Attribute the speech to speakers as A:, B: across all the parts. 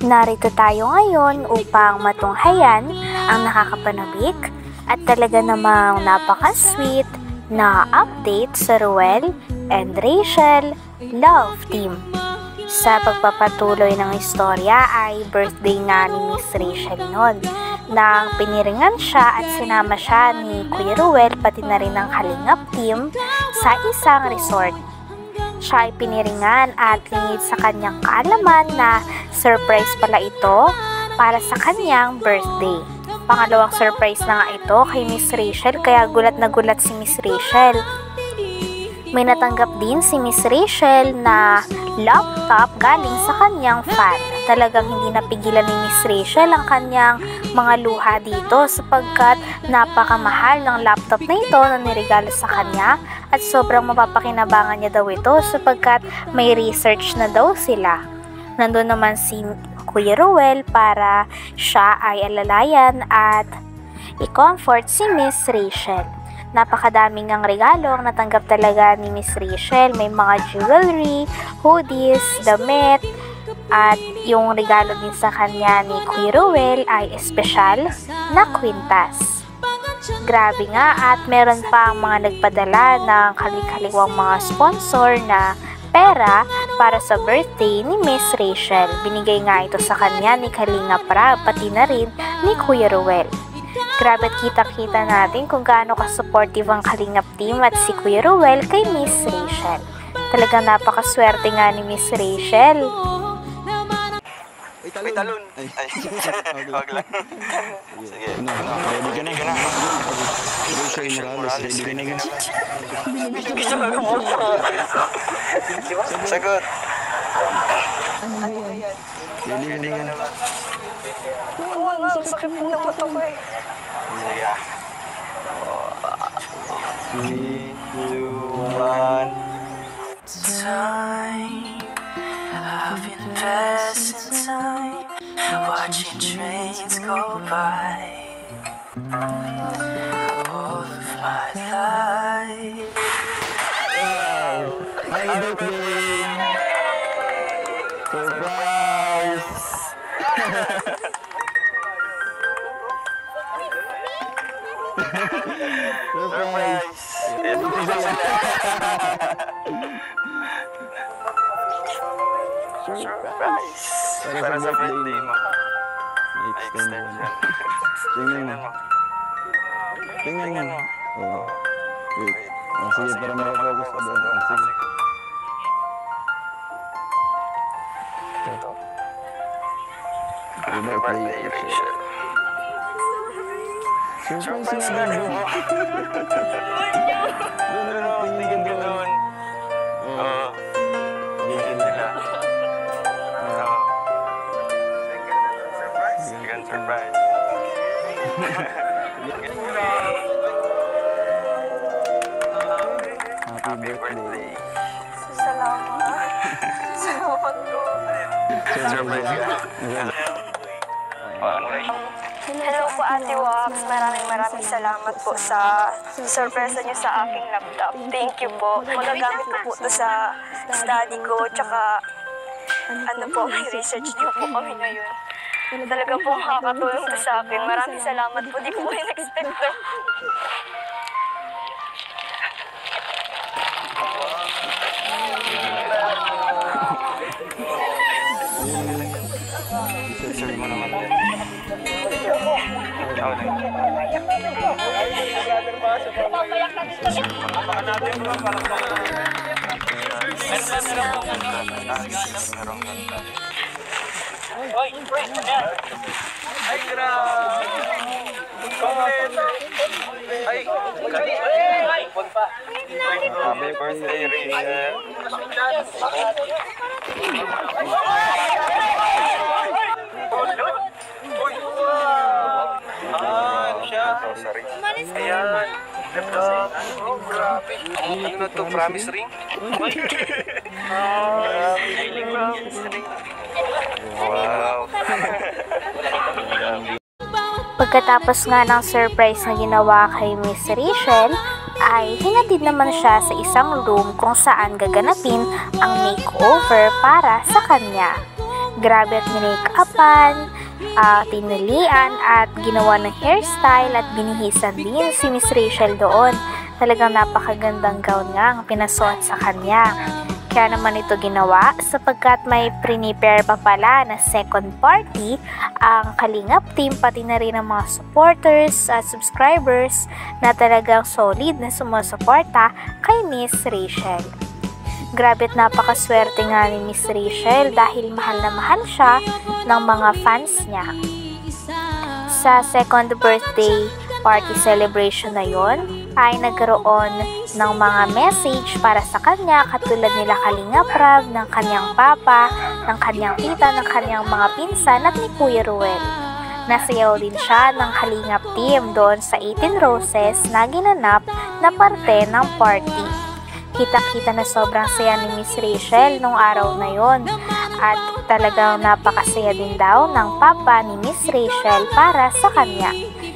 A: Narito tayo ngayon upang matunghayan ang nakakapanabik at talaga namang napaka-sweet na update sa Ruel and Rachel love team. Sa pagpapatuloy ng istorya ay birthday nga ni Miss Rachel noon, nang piniringan siya at sinama siya ni Kuya Ruel pati na rin ng Kalingap team sa isang resort. Siya ay piniringan at lingid sa kanyang kaalaman na surprise pala ito para sa kanyang birthday. Pangalawang surprise na nga ito kay Miss Rachel, kaya gulat na gulat si Miss Rachel. May natanggap din si Miss Rachel na laptop galing sa kanyang fan. Talagang hindi napigilan ni Miss Rachel ang kanyang mga luha dito sapagkat napakamahal ng laptop na ito na niregalo sa kanya at sobrang mapapakinabangan niya daw ito sapagkat may research na daw sila. Nandun naman si Kuya Ruel para siya ay alalayan at i-comfort si Miss Rachel. Napakadaming ang regalo ang natanggap talaga ni Miss Rachel. May mga jewelry, hoodies, damit, at yung regalo din sa kanya ni Kuya Ruel ay espesyal na kwintas. Grabe nga, at meron pa ang mga nagpadala ng kalik-kaliwang mga sponsor na pera para sa birthday ni Miss Rachel. Binigay nga ito sa kanya ni Kalinga Prab pati na rin ni Kuya Ruel. Grabe, at kita-kita natin kung gaano ka-supportive ang Kalingap team at si Kuya Ruel kay Miss Rachel. Talagang napakaswerte nga ni Miss Rachel.
B: Ay, talon. Ay, wag lang. Sige. Ready ka na. Rachel Morales, ready ka na. Sagot. Ready ka na ba?
C: Wala, sakit mo na mata ko eh.
B: Sige. 3, 2, 1.
D: Time I've been passing time, watching trains go by. All of my life.
B: Happy birthday! Surprise! Surprise! Surprise! Para sa birthday mo. Extend mo. Tingnan mo. Oo. Wait. Sige, para makafocus ka doon. Sige. Ito. Happy birthday, Rachel. Surprise na mo. Tingin ka doon. Oo. Tingin nila. Second surprise. Happy birthday.
C: Salamat. Salamat po.
B: Surprise ka.
C: Hello po, Ate Wax. Maraming salamat po sa surprise niyo sa aking laptop. Thank you po. Magagamit ko po ito sa study ko, tsaka may research niyo po kami ngayon. Talaga po makakatulong to sa akin. Maraming salamat po. Di ko rin expect to.
B: Sabi mo naman din. Happy birthday, Rachel. Ayan. Oh, grabe. Ano na to? Promise ring? Promise ring. Wow.
A: Pagkatapos nga ng surprise na ginawa kay Miss Rachel, ay hinatid naman siya sa isang room kung saan gaganapin ang makeover para sa kanya. Grabe at minake-upan, tinalian at ginawa ng hairstyle at binihisan din si Miss Rachel doon. Talagang napakagandang gown nga ang pinasuot sa kanya. Kaya naman ito ginawa sapagkat may prepare pa pala na second party ang Kalingap team, pati na rin ang mga supporters at subscribers na talagang solid na sumusuporta kay Miss Rachel. Grabe at napakaswerte nga ni Miss Rachel dahil mahal na mahal siya ng mga fans niya. Sa second birthday party celebration na yon ay nagkaroon ng mga message para sa kanya katulad nila Kalingap Rab, ng kanyang papa, ng kanyang tita, ng kanyang mga pinsan at ni Kuya Ruel. Nasayaw din siya ng Kalingap team doon sa 18 Roses na ginanap na parte ng party. Kita-kita na sobrang saya ni Miss Rachel nung araw na yon at talagang napakasaya din daw ng papa ni Miss Rachel para sa kanya.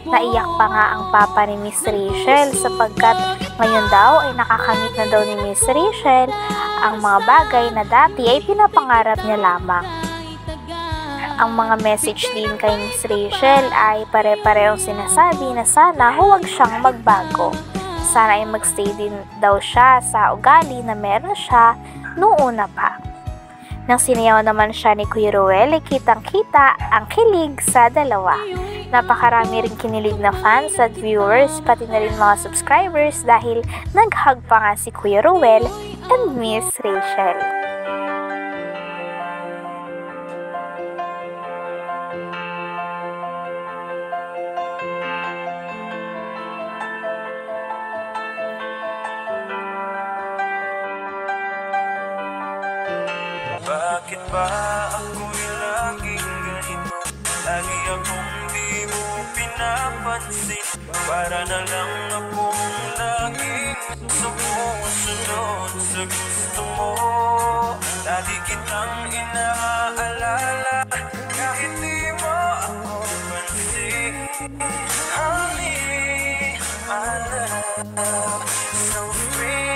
A: Naiyak pa nga ang papa ni Miss Rachel sapagkat ngayon daw ay nakakamit na daw ni Miss Rachel ang mga bagay na dati ay pinapangarap niya lamang. Ang mga message din kay Miss Rachel ay pare-parehong sinasabi na sana huwag siyang magbago. Sana ay magstay din daw siya sa ugali na meron siya noong una pa. Nang sinayaw naman siya ni Kuya Ruel, ay kitang-kita ang kilig sa dalawa. Napakarami rin kinilig na fans at viewers, pati na rin mga subscribers dahil nag-hug pa nga si Kuya Ruel and Miss Rachel.
D: Bakit ba ako'y laging ganito? Lagi akong di mo pinapansin. Para na lang akong laging sumusunod sa gusto mo. Lagi kitang inaalala kahit di mo ako pansin. Honey, my love, so free.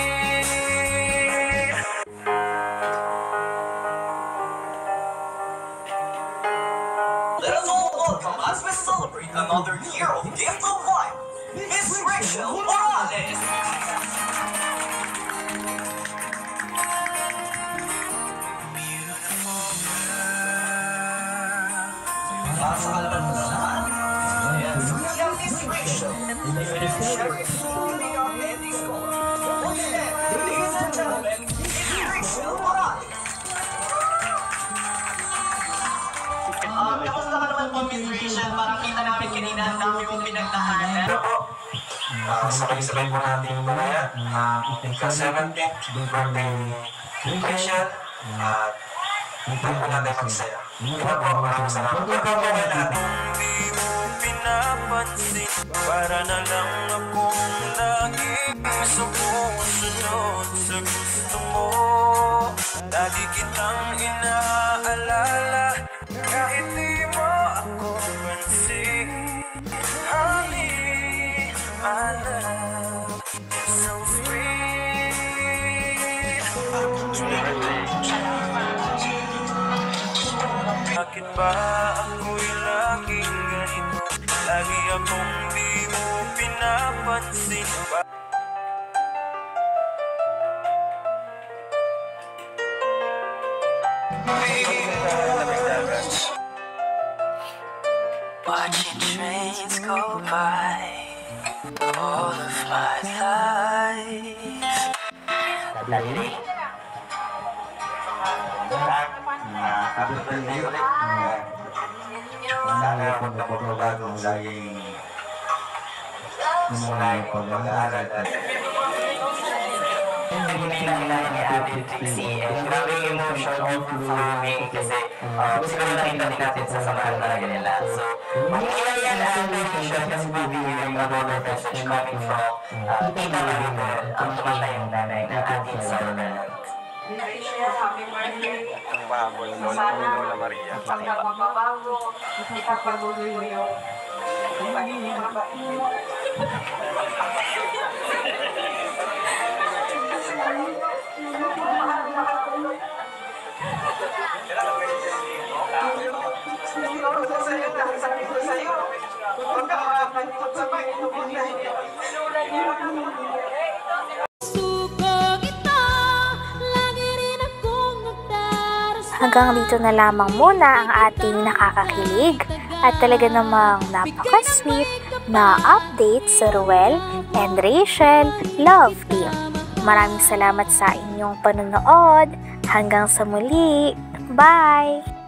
E: As we celebrate another year of Gift of Life, Miss Rachel Morales. Para sa kalaban mo lahat, yes, yung Miss Rachel. Once again, ladies and gentlemen, Miss Rachel Morales. Kamusta ka naman po, Miss Rachel? Parang kita namin kanina ang dami mong pinagtahanan.
F: Sabay-sabay po natin mamaya sa 17th birthday Rachel at hindi po natin magsaya. Maraming salamat.
D: Hindi mo pinapansin. Para na lang akong laging sumusunod sa gusto mo. Lagi kitang inaalala kahit di mo ako pansin. Honey, my love, so sweet. Bakit ba ako'y laging ganito? Lagi akong di mo pinapansin. Watching trains go by all of my life.
F: Happy birthday ulit. Sana magpapagbago laging mula yung pag-aaral at
E: Hindi nakilala ni Ate Trixie. Grabe yung emotion overflowing kasi siguro nakita din natin sa samahan talaga nila. So, mangyayari yan siya kasi bibigyan ng mga donor message coming from Tita Maribel, ang tumatay yung nanay na Ate Sornel.
C: Happy birthday.
B: Ang mahabol, Lola Maria.
C: Ang nagbabago, ipapatuloy mo yung pagiging mabait.
A: Hanggang dito na lamang muna ang ating nakakakilig at talaga namang napaka-sweet na update sa Ruel and Rachel Love Team. Maraming salamat sa inyong panonood. Hanggang sa muli. Bye!